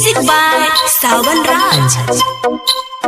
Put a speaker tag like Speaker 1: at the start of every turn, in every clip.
Speaker 1: Music by Sawan Raj.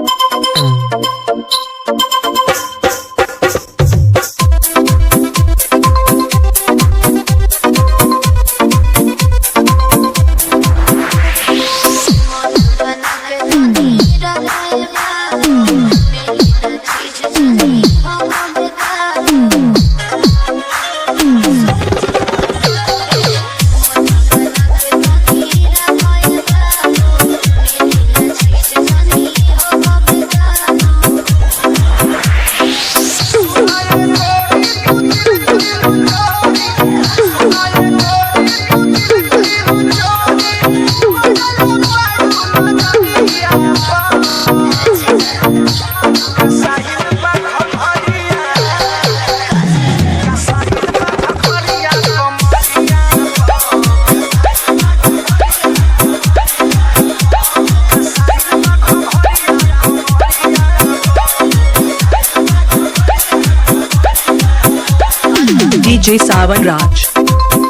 Speaker 2: DJ Sawan Raj,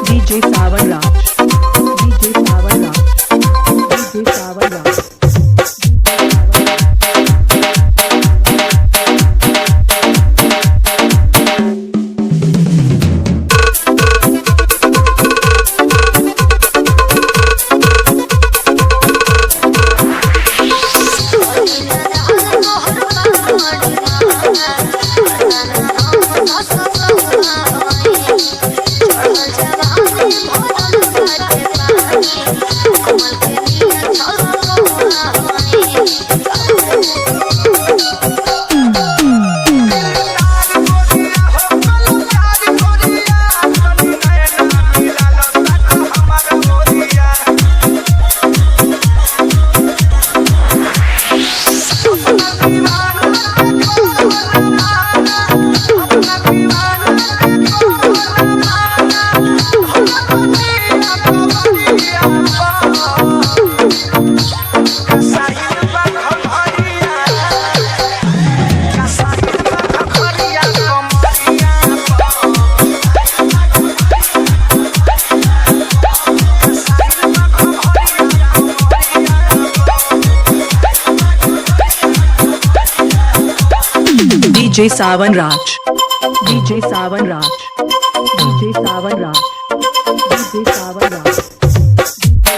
Speaker 2: DJ Sawan Raj, DJ Sawan Raj, DJ Sawan Raj. DJ Sawan Raj, DJ Sawan Raj, DJ Sawan Raj, DJ Sawan Raj.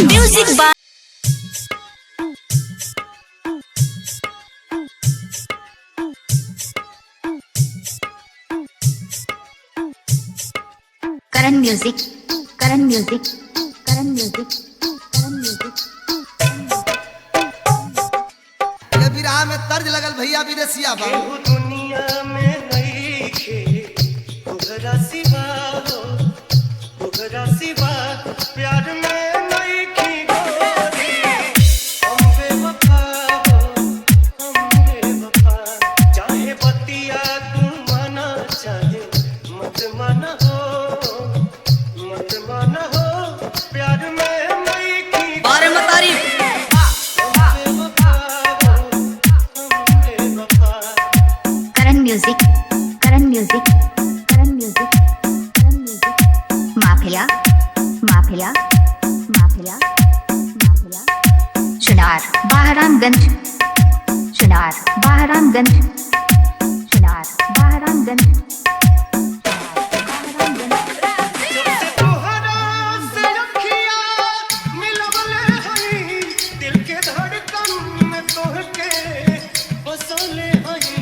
Speaker 1: Music by Karan Music, Karan Music, Karan Music, Karan Music.
Speaker 3: ये विराह में तर्ज लगल भैया विदेशिया बा
Speaker 4: दुनिया में नहीं खे उधरा सिवा हो उधरा सिवा प्यार में नहीं की गोरी हम बेवफा हो हम बेवफा चाहे बतिया तू माना चाहे मत माना हो प्यार में नहीं की
Speaker 1: बारे में तारीफ
Speaker 4: बेवफा हो हम बेवफा
Speaker 1: Karan Music. Mafia mafia mafia Chunar Bahramganj Chunar Bahramganj Chunar Bahramganj
Speaker 4: जब से तोहरा से अखियाँ मिलवले हई, दिल के धड़कन में तोहके बसौले हई।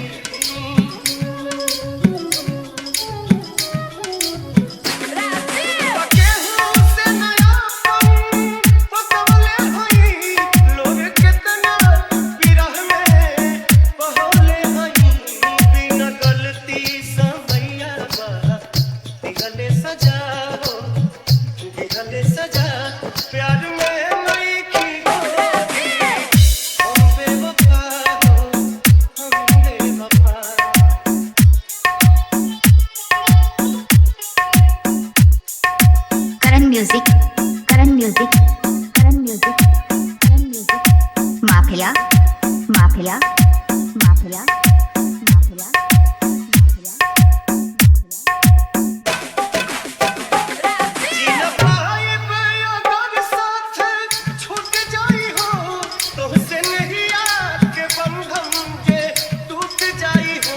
Speaker 4: केहू से नयापन बसौले हई, लोग कितना विरह में बहौले हई। बिना गलती समैया बा दिहले सजा हो, दिहले सजा प्यार में मई की गोरी। हम बेवफा हो, हम बेवफा।
Speaker 1: Karan music Karan music Karan music Karan music mafia mafia mafia mafia
Speaker 4: जीना पाइब अगर साथ छूट जाई हो, तोहसे नहीं आके बंधन के टूट जाई हो।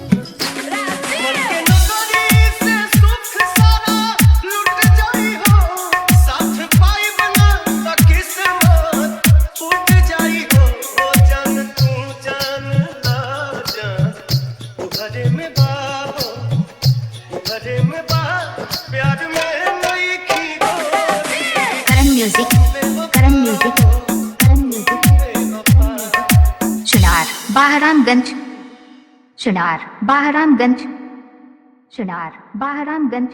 Speaker 4: मन के नगरी से सुख सारा लुट जाई हो, साथ पाइब ना त किस्मत फूट जाई हो। ओ जान तू जान ला जान, घरे में बाहो, घरे में बा प्यार में नई की गोरी।
Speaker 1: करण music Karan music Karan music Chunar Bahramganj Chunar Bahramganj Chunar Bahramganj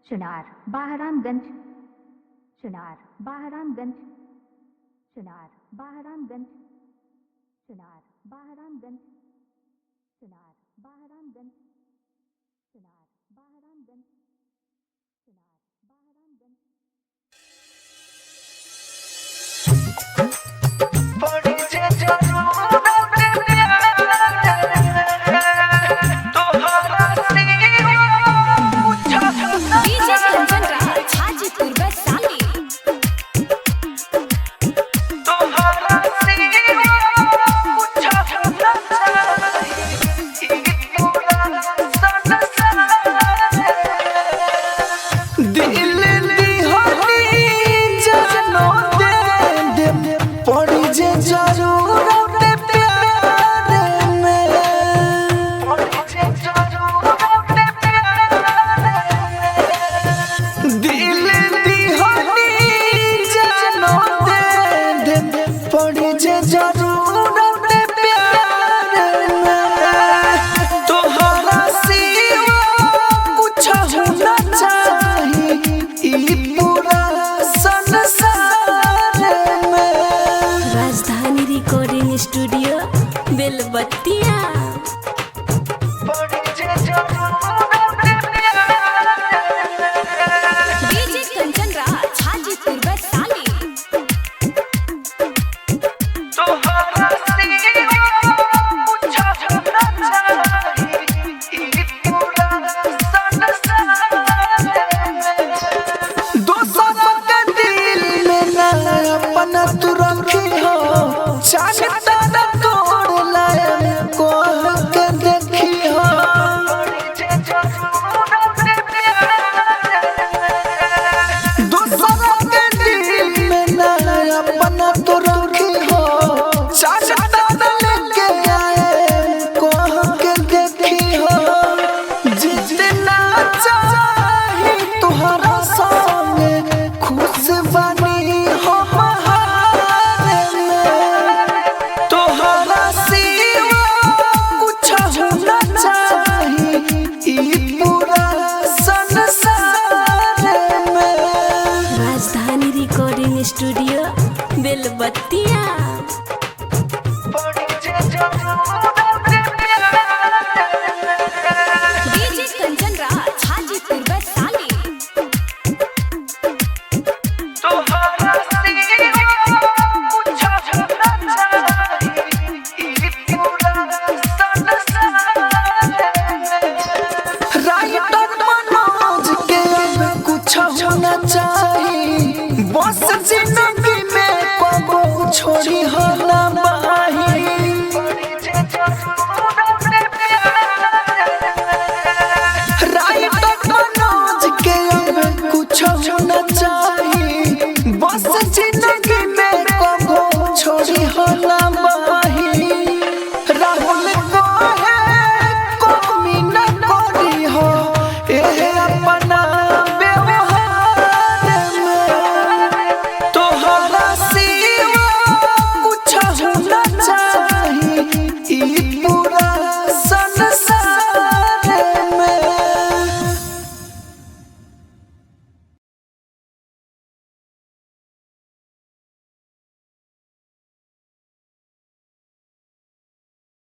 Speaker 1: Chunar Bahramganj Chunar Bahramganj Chunar Bahramganj Chunar Bahramganj Chunar Bahramganj Chunar Bahramganj Chunar Bahramganj
Speaker 4: बड़ी जे जरूरत प्यार तोहरा सिवा पूछो
Speaker 5: डीजे कंचन राज हाजीपुर वैशाली
Speaker 4: तोहरा सिवा पूछो ई पूरा संसार दिल दिहनी जानो दे दे पड़ी जे जरूरत प्यार में पड़ी जे जरूरत प्यार में दिल दिहनी जानो दे दे पड़ी जे जरूरत प्यार में तोहरा सिवा कुछ होना चाहिए ई पूरा संसार में।
Speaker 5: राजधानी रिकॉर्डिंग स्टूडियो बेलबत्तिया डीजे कंचन राज हाजीपुर वैशाली
Speaker 4: तोहरा सिवा कुछ होना चाहिए ई पूरा संसार में। दोसर के दिल में ना अपना तू रखी हो, चाहता न तोड़ लाए कोह के देखी हो। दोसर के दिल में ना अपना तू रखी हो, चाहता न लेके आए कोह के देखी हो। जितना चाही तुहरा संगे खुश बनी हो बहारे में। तोहरा सिवा कुछ होना चाहिए ई पूरा संसार में।
Speaker 5: राजधानी रिकॉर्डिंग स्टूडियो बेलबत्तिया डीजे कंचन राज हाजीपुर वैशाली
Speaker 4: तोहरा सिवा कुछ होना चाहिए ई पूरा संसार में। छोड़ी हो